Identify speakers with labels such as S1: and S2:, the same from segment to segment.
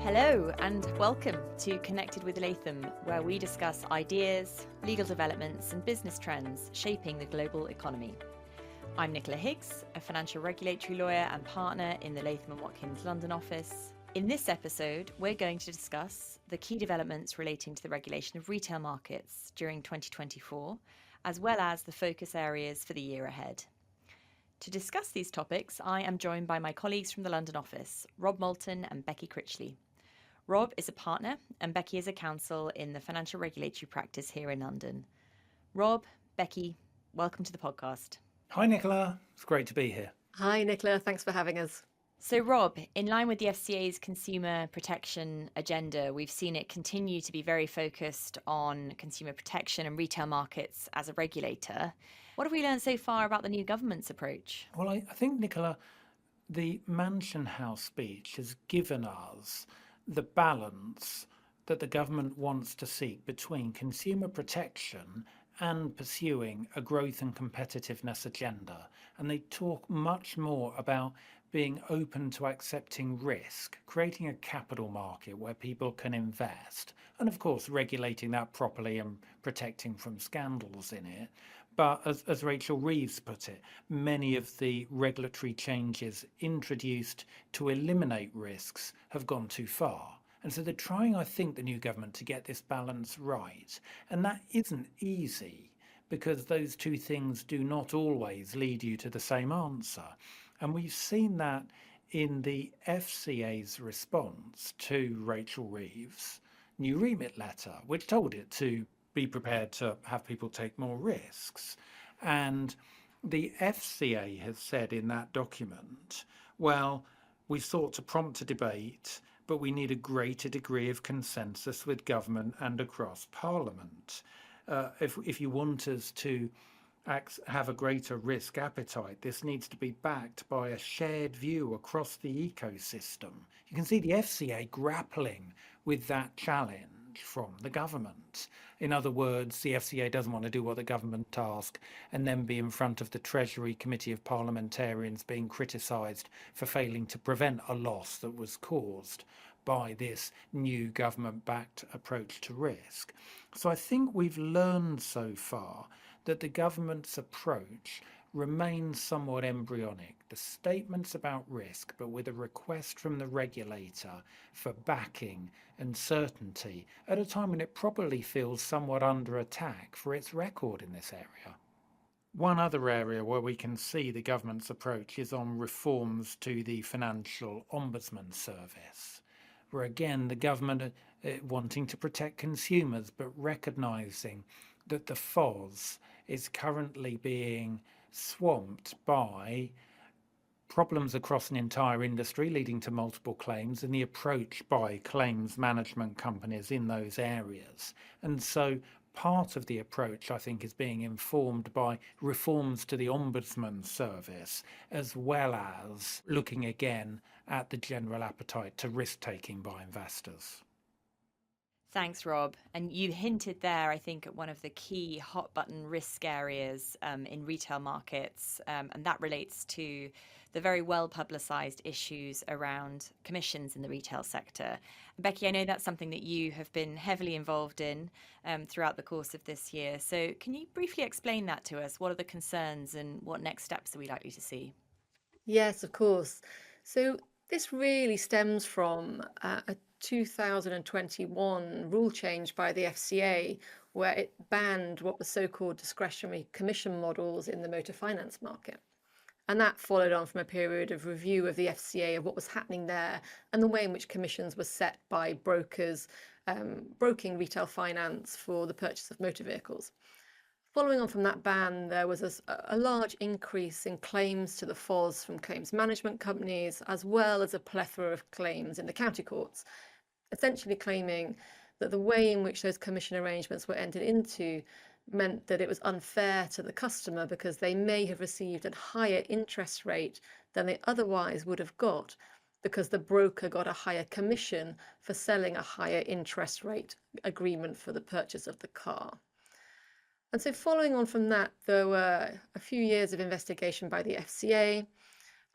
S1: Hello and welcome to Connected with Latham, where we discuss ideas, legal developments and business trends shaping the global economy. I'm Nicola Higgs, a financial regulatory lawyer and partner in the Latham & Watkins London office. In this episode, we're going to discuss the key developments relating to the regulation of retail markets during 2024, as well as the focus areas for the year ahead. To discuss these topics, I am joined by my colleagues from the London office, Rob Moulton and Becky Critchley. Rob is a partner and Becky is a counsel in the financial regulatory practice here in London. Rob, Becky, welcome to the podcast.
S2: Hi, Nicola. It's great to be here.
S3: Hi, Nicola. Thanks for having us.
S1: So, Rob, in line with the FCA's consumer protection agenda, we've seen it continue to be very focused on consumer protection and retail markets as a regulator. What have we learned so far about the new government's approach?
S2: Well, I think, Nicola, the Mansion House speech has given us the balance that the government wants to seek between consumer protection and pursuing a growth and competitiveness agenda. And they talk much more about being open to accepting risk, creating a capital market where people can invest, and of course regulating that properly and protecting from scandals in it. But as Rachel Reeves put it, many of the regulatory changes introduced to eliminate risks have gone too far. And so they're trying, I think, the new government to get this balance right. And that isn't easy because those two things do not always lead you to the same answer. And we've seen that in the FCA's response to Rachel Reeves' new remit letter, which told it to be prepared to have people take more risks. And the FCA has said in that document, well, we've sought to prompt a debate, but we need a greater degree of consensus with government and across Parliament. If you want us to have a greater risk appetite, this needs to be backed by a shared view across the ecosystem. You can see the FCA grappling with that challenge from the government. In other words, the FCA doesn't want to do what the government asked and then be in front of the Treasury Committee of Parliamentarians being criticised for failing to prevent a loss that was caused by this new government-backed approach to risk. So I think we've learned so far that the government's approach remains somewhat embryonic. The statements about risk, but with a request from the regulator for backing and certainty at a time when it probably feels somewhat under attack for its record in this area. One other area where we can see the government's approach is on reforms to the Financial Ombudsman Service, where again the government wanting to protect consumers but recognising that the FOS is currently being swamped by problems across an entire industry leading to multiple claims and the approach by claims management companies in those areas. And so part of the approach, I think, is being informed by reforms to the Ombudsman Service, as well as looking again at the general appetite to risk-taking by investors.
S1: Thanks, Rob. And you hinted there, I think, at one of the key hot button risk areas in retail markets, and that relates to the very well publicised issues around commissions in the retail sector. Becky, I know that's something that you have been heavily involved in throughout the course of this year. So can you briefly explain that to us? What are the concerns and what next steps are we likely to see?
S3: Yes, of course. So this really stems from a 2021 rule change by the FCA, where it banned what was so-called discretionary commission models in the motor finance market. And that followed on from a period of review of the FCA of what was happening there and the way in which commissions were set by brokers broking retail finance for the purchase of motor vehicles. Following on from that ban, there was a large increase in claims to the FOS from claims management companies, as well as a plethora of claims in the county courts, essentially claiming that the way in which those commission arrangements were entered into meant that it was unfair to the customer because they may have received a higher interest rate than they otherwise would have got because the broker got a higher commission for selling a higher interest rate agreement for the purchase of the car. And so following on from that, there were a few years of investigation by the FCA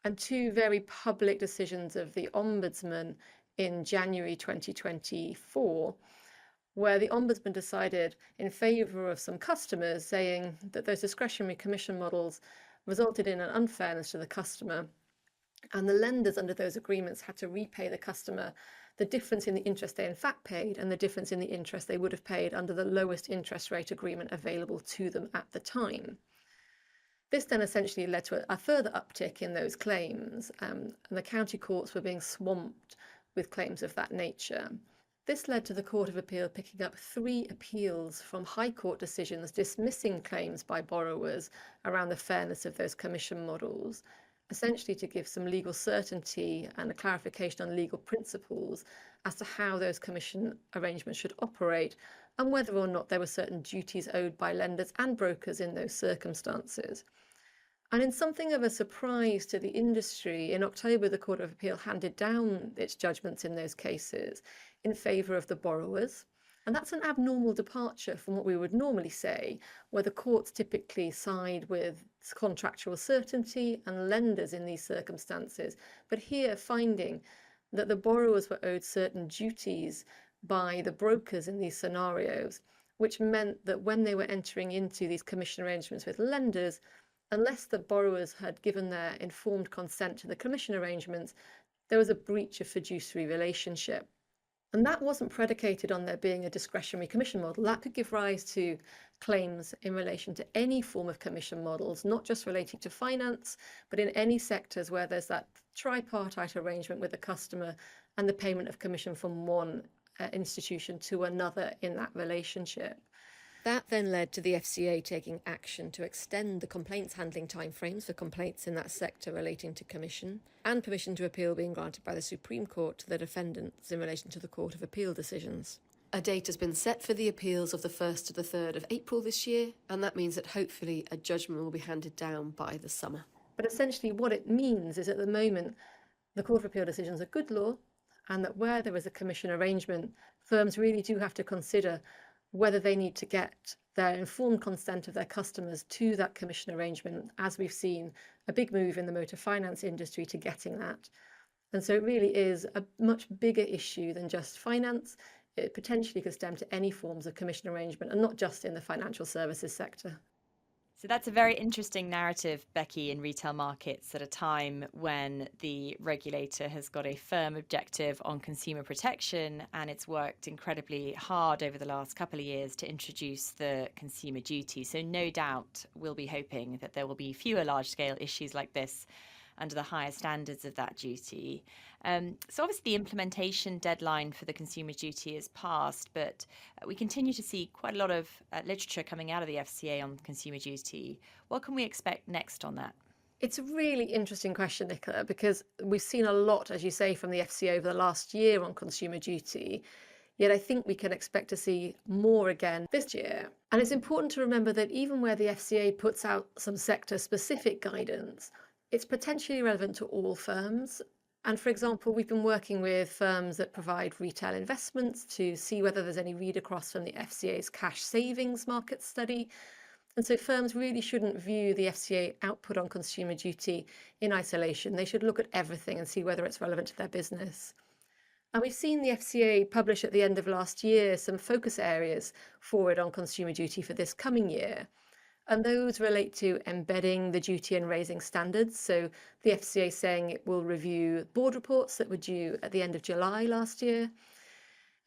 S3: and two very public decisions of the Ombudsman in January 2024, where the Ombudsman decided in favour of some customers, saying that those discretionary commission models resulted in an unfairness to the customer, and the lenders under those agreements had to repay the customer the difference in the interest they in fact paid and the difference in the interest they would have paid under the lowest interest rate agreement available to them at the time. This then essentially led to a further uptick in those claims, and the county courts were being swamped with claims of that nature. This led to the Court of Appeal picking up 3 appeals from High Court decisions dismissing claims by borrowers around the fairness of those commission models, essentially to give some legal certainty and a clarification on legal principles as to how those commission arrangements should operate and whether or not there were certain duties owed by lenders and brokers in those circumstances. And in something of a surprise to the industry, in October, the Court of Appeal handed down its judgments in those cases in favour of the borrowers. And that's an abnormal departure from what we would normally say, where the courts typically side with contractual certainty and lenders in these circumstances. But here, finding that the borrowers were owed certain duties by the brokers in these scenarios, which meant that when they were entering into these commission arrangements with lenders, unless the borrowers had given their informed consent to the commission arrangements, there was a breach of fiduciary relationship. And that wasn't predicated on there being a discretionary commission model. That could give rise to claims in relation to any form of commission models, not just relating to finance, but in any sectors where there's that tripartite arrangement with the customer and the payment of commission from one institution to another in that relationship. That then led to the FCA taking action to extend the complaints handling timeframes for complaints in that sector relating to commission, and permission to appeal being granted by the Supreme Court to the defendants in relation to the Court of Appeal decisions. A date has been set for the appeals of the 1st to the 3rd of April this year, and that means that hopefully a judgment will be handed down by the summer. But essentially what it means is at the moment the Court of Appeal decisions are good law, and that where there is a commission arrangement, firms really do have to consider whether they need to get their informed consent of their customers to that commission arrangement, as we've seen a big move in the motor finance industry to getting that. And so it really is a much bigger issue than just finance. It potentially could stem to any forms of commission arrangement and not just in the financial services sector.
S1: So that's a very interesting narrative, Becky, in retail markets at a time when the regulator has got a firm objective on consumer protection, and it's worked incredibly hard over the last couple of years to introduce the consumer duty. So no doubt we'll be hoping that there will be fewer large-scale issues like this under the higher standards of that duty. So obviously the implementation deadline for the consumer duty is passed, but we continue to see quite a lot of literature coming out of the FCA on consumer duty. What can we expect next on that?
S3: It's a really interesting question, Nicola, because we've seen a lot, as you say, from the FCA over the last year on consumer duty. Yet I think we can expect to see more again this year. And it's important to remember that even where the FCA puts out some sector-specific guidance, it's potentially relevant to all firms. And for example, we've been working with firms that provide retail investments to see whether there's any read across from the FCA's cash savings market study. And so firms really shouldn't view the FCA output on consumer duty in isolation. They should look at everything and see whether it's relevant to their business. And we've seen the FCA publish at the end of last year some focus areas for it on consumer duty for this coming year. And those relate to embedding the duty and raising standards. So the FCA saying it will review board reports that were due at the end of July last year.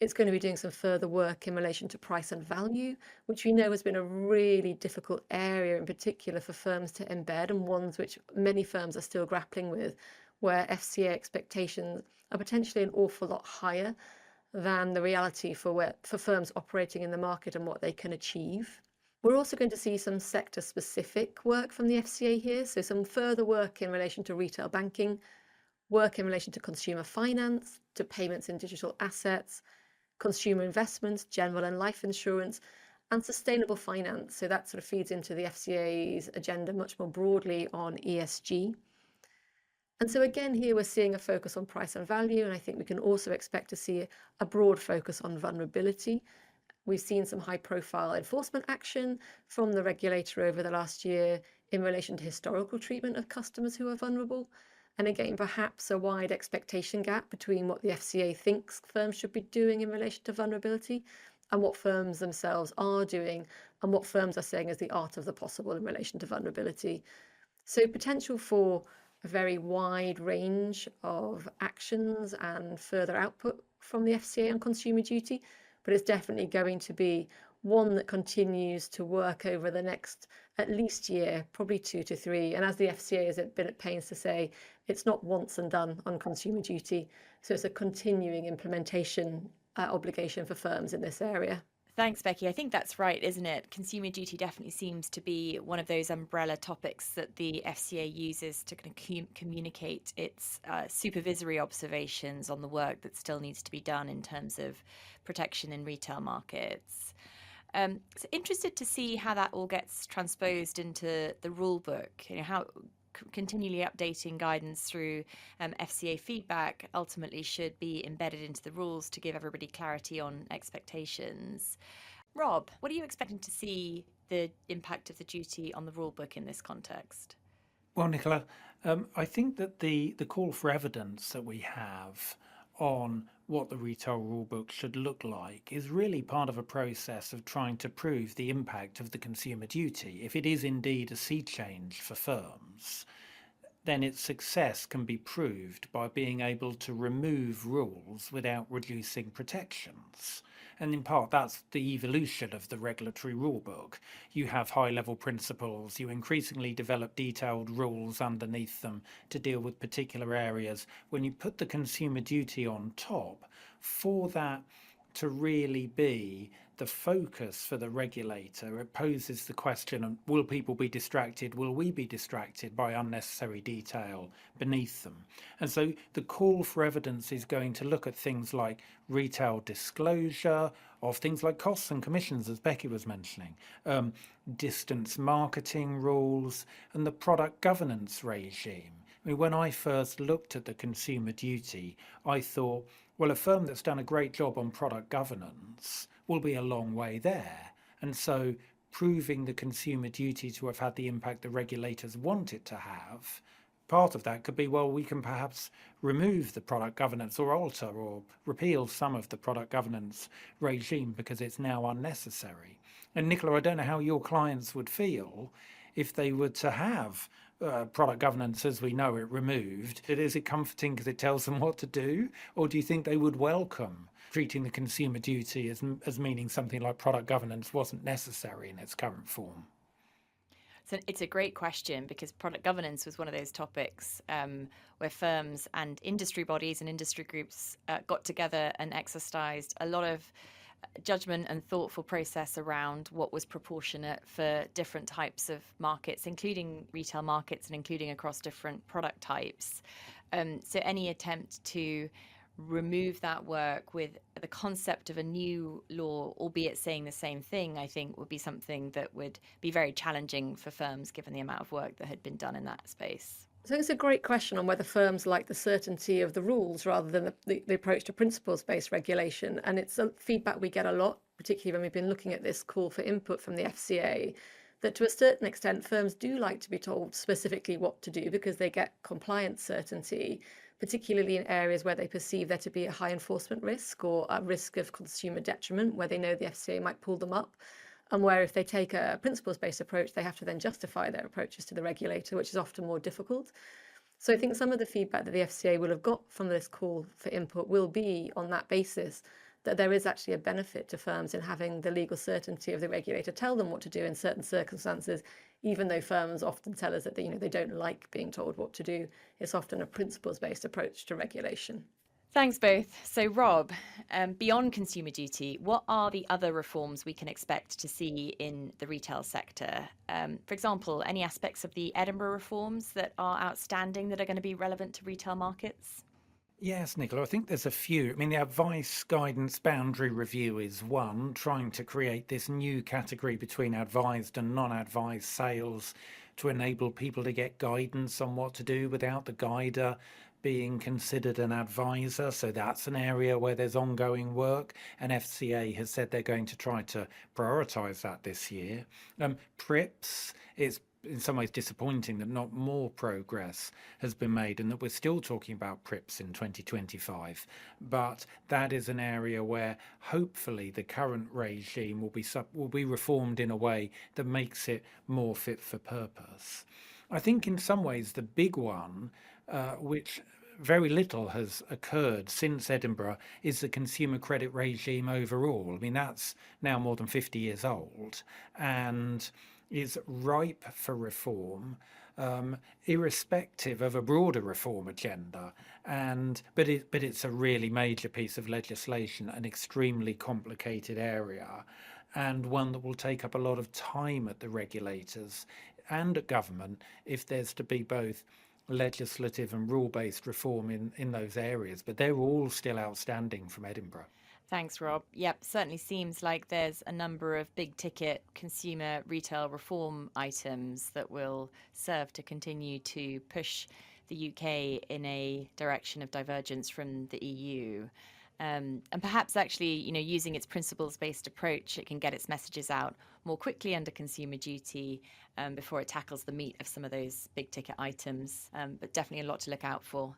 S3: It's going to be doing some further work in relation to price and value, which we know has been a really difficult area in particular for firms to embed, and ones which many firms are still grappling with, where FCA expectations are potentially an awful lot higher than the reality for firms operating in the market and what they can achieve. We're also going to see some sector-specific work from the FCA here, so some further work in relation to retail banking, work in relation to consumer finance, to payments in digital assets, consumer investments, general and life insurance, and sustainable finance. So that sort of feeds into the FCA's agenda much more broadly on ESG. And so again, here we're seeing a focus on price and value, and I think we can also expect to see a broad focus on vulnerability. We've seen some high-profile enforcement action from the regulator over the last year in relation to historical treatment of customers who are vulnerable. And again, perhaps a wide expectation gap between what the FCA thinks firms should be doing in relation to vulnerability and what firms themselves are doing and what firms are saying is the art of the possible in relation to vulnerability. So potential for a very wide range of actions and further output from the FCA on consumer duty, but it's definitely going to be one that continues to work over the next at least year, probably 2 to 3. And as the FCA has been at pains to say, it's not once and done on consumer duty. So it's a continuing implementation obligation for firms in this area.
S1: Thanks, Becky. I think that's right, isn't it? Consumer duty definitely seems to be one of those umbrella topics that the FCA uses to kind of communicate its supervisory observations on the work that still needs to be done in terms of protection in retail markets. So interested to see how that all gets transposed into the rule book, how continually updating guidance through FCA feedback ultimately should be embedded into the rules to give everybody clarity on expectations. Rob, what are you expecting to see the impact of the duty on the rule book in this context?
S2: Well, Nicola, I think that the call for evidence that we have on what the retail rulebook should look like is really part of a process of trying to prove the impact of the consumer duty. If it is indeed a sea change for firms, then its success can be proved by being able to remove rules without reducing protections. And in part, that's the evolution of the regulatory rulebook. You have high-level principles, you increasingly develop detailed rules underneath them to deal with particular areas. When you put the consumer duty on top, for that to really be the focus for the regulator, it poses the question of, will people be distracted? Will we be distracted by unnecessary detail beneath them? And so the call for evidence is going to look at things like retail disclosure of things like costs and commissions, as Becky was mentioning, distance marketing rules, and the product governance regime. I mean, when I first looked at the consumer duty, I thought, well, a firm that's done a great job on product governance will be a long way there. And so proving the consumer duty to have had the impact the regulators want it to have, part of that could be, well, we can perhaps remove the product governance or alter or repeal some of the product governance regime because it's now unnecessary. And Nicola, I don't know how your clients would feel if they were to have product governance as we know it removed. Is it comforting because it tells them what to do? Or do you think they would welcome treating the consumer duty as meaning something like product governance wasn't necessary in its current form?
S1: So it's a great question because product governance was one of those topics where firms and industry bodies and industry groups got together and exercised a lot of judgment and thoughtful process around what was proportionate for different types of markets, including retail markets and including across different product types. So any attempt to remove that work with the concept of a new law, albeit saying the same thing, I think would be something that would be very challenging for firms given the amount of work that had been done in that space.
S3: So it's a great question on whether firms like the certainty of the rules rather than the approach to principles-based regulation. And it's a feedback we get a lot, particularly when we've been looking at this call for input from the FCA, that to a certain extent, firms do like to be told specifically what to do because they get compliance certainty, particularly in areas where they perceive there to be a high enforcement risk or a risk of consumer detriment, where they know the FCA might pull them up. And where if they take a principles-based approach, they have to then justify their approaches to the regulator, which is often more difficult. So I think some of the feedback that the FCA will have got from this call for input will be on that basis, that there is actually a benefit to firms in having the legal certainty of the regulator tell them what to do in certain circumstances, even though firms often tell us that they don't like being told what to do. It's often a principles-based approach to regulation.
S1: Thanks both. So Rob, beyond consumer duty, what are the other reforms we can expect to see in the retail sector? For example, any aspects of the Edinburgh reforms that are outstanding that are going to be relevant to retail markets?
S2: Yes, Nicola, I think there's a few. I mean, the advice guidance boundary review is one, trying to create this new category between advised and non-advised sales to enable people to get guidance on what to do without the guider being considered an advisor. So that's an area where there's ongoing work, and FCA has said they're going to try to prioritise that this year. PRIPS, it's in some ways disappointing that not more progress has been made and that we're still talking about PRIPS in 2025. But that is an area where hopefully the current regime will be reformed in a way that makes it more fit for purpose. I think in some ways the big one, which very little has occurred since Edinburgh, is the consumer credit regime overall. I mean, that's now more than 50 years old and is ripe for reform, irrespective of a broader reform agenda. But it's a really major piece of legislation, an extremely complicated area, and one that will take up a lot of time at the regulators and at government if there's to be both legislative and rule-based reform in those areas. But they're all still outstanding from Edinburgh.
S1: Thanks, Rob. Yep, certainly seems like there's a number of big ticket consumer retail reform items that will serve to continue to push the UK in a direction of divergence from the EU. And perhaps actually, using its principles-based approach, it can get its messages out more quickly under consumer duty before it tackles the meat of some of those big ticket items. But definitely a lot to look out for.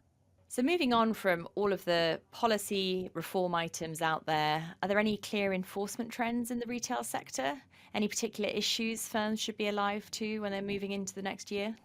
S1: So moving on from all of the policy reform items out there, are there any clear enforcement trends in the retail sector? Any particular issues firms should be alive to when they're moving into the next year?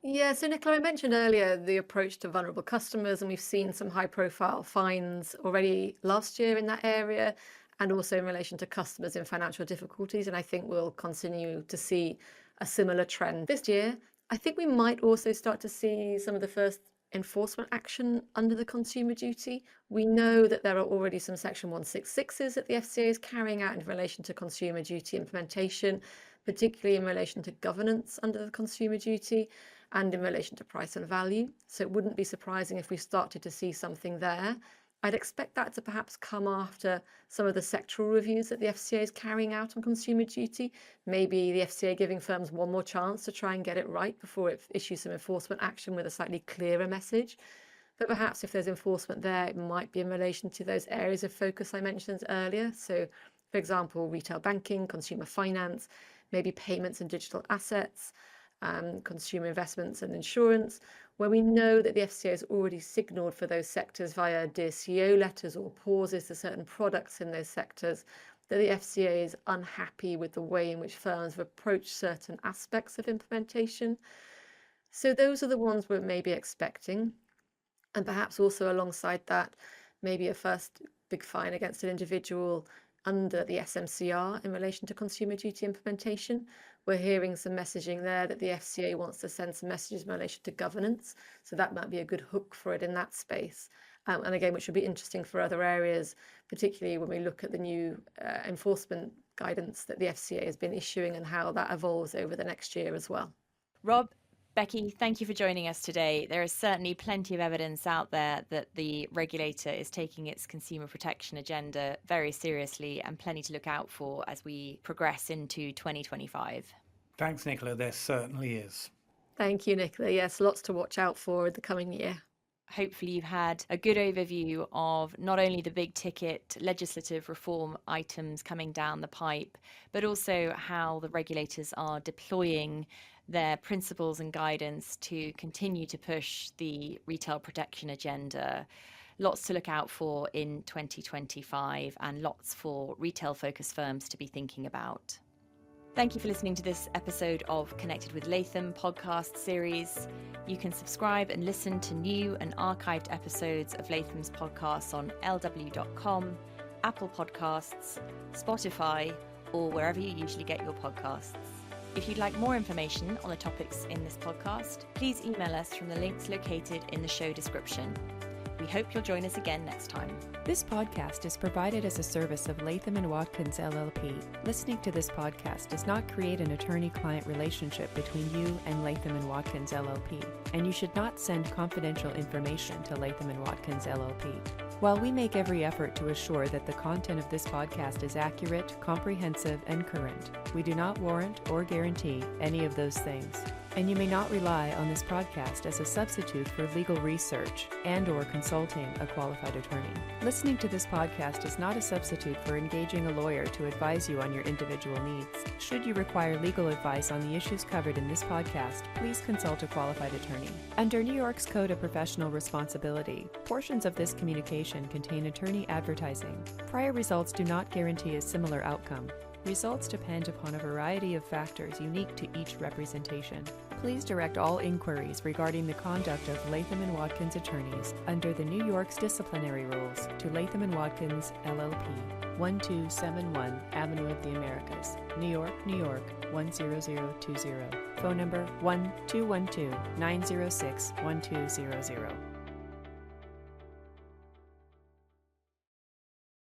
S3: Yeah, so Nicola, I mentioned earlier the approach to vulnerable customers, and we've seen some high-profile fines already last year in that area, and also in relation to customers in financial difficulties. And I think we'll continue to see a similar trend this year. I think we might also start to see some of the first enforcement action under the consumer duty. We know that there are already some Section 166s that the FCA is carrying out in relation to consumer duty implementation, particularly in relation to governance under the consumer duty and in relation to price and value. So it wouldn't be surprising if we started to see something there. I'd expect that to perhaps come after some of the sectoral reviews that the FCA is carrying out on consumer duty. Maybe the FCA giving firms one more chance to try and get it right before it issues some enforcement action with a slightly clearer message. But perhaps if there's enforcement there, it might be in relation to those areas of focus I mentioned earlier. So, for example, retail banking, consumer finance, maybe payments and digital assets, consumer investments and insurance, where we know that the FCA has already signalled for those sectors via Dear CEO letters or pauses to certain products in those sectors that the FCA is unhappy with the way in which firms have approached certain aspects of implementation. So those are the ones we're maybe expecting. And perhaps also alongside that, maybe a first big fine against an individual under the SMCR in relation to consumer duty implementation. We're hearing some messaging there that the FCA wants to send some messages in relation to governance. So that might be a good hook for it in that space. And again, which would be interesting for other areas, particularly when we look at the new enforcement guidance that the FCA has been issuing and how that evolves over the next year as well.
S1: Rob, Becky, thank you for joining us today. There is certainly plenty of evidence out there that the regulator is taking its consumer protection agenda very seriously, and plenty to look out for as we progress into 2025.
S2: Thanks, Nicola. There certainly is.
S3: Thank you, Nicola. Yes, lots to watch out for in the coming year.
S1: Hopefully you've had a good overview of not only the big ticket legislative reform items coming down the pipe, but also how the regulators are deploying their principles and guidance to continue to push the retail protection agenda. Lots to look out for in 2025 and lots for retail-focused firms to be thinking about. Thank you for listening to this episode of Connected with Latham podcast series. You can subscribe and listen to new and archived episodes of Latham's podcasts on lw.com, Apple Podcasts, Spotify, or wherever you usually get your podcasts. If you'd like more information on the topics in this podcast, please email us from the links located in the show description. We hope you'll join us again next time.
S4: This podcast is provided as a service of Latham & Watkins LLP. Listening to this podcast does not create an attorney-client relationship between you and Latham & Watkins LLP, and you should not send confidential information to Latham & Watkins LLP. While we make every effort to assure that the content of this podcast is accurate, comprehensive, and current, we do not warrant or guarantee any of those things. and you may not rely on this podcast as a substitute for legal research and/or consulting a qualified attorney. Listening to this podcast is not a substitute for engaging a lawyer to advise you on your individual needs. Should you require legal advice on the issues covered in this podcast, please consult a qualified attorney. Under New York's Code of Professional Responsibility, portions of this communication contain attorney advertising. Prior results do not guarantee a similar outcome. Results depend upon a variety of factors unique to each representation. Please direct all inquiries regarding the conduct of Latham & Watkins attorneys under the New York's disciplinary rules to Latham & Watkins, LLP, 1271 Avenue of the Americas, New York, New York, 10020. Phone number 1-212-906-1200.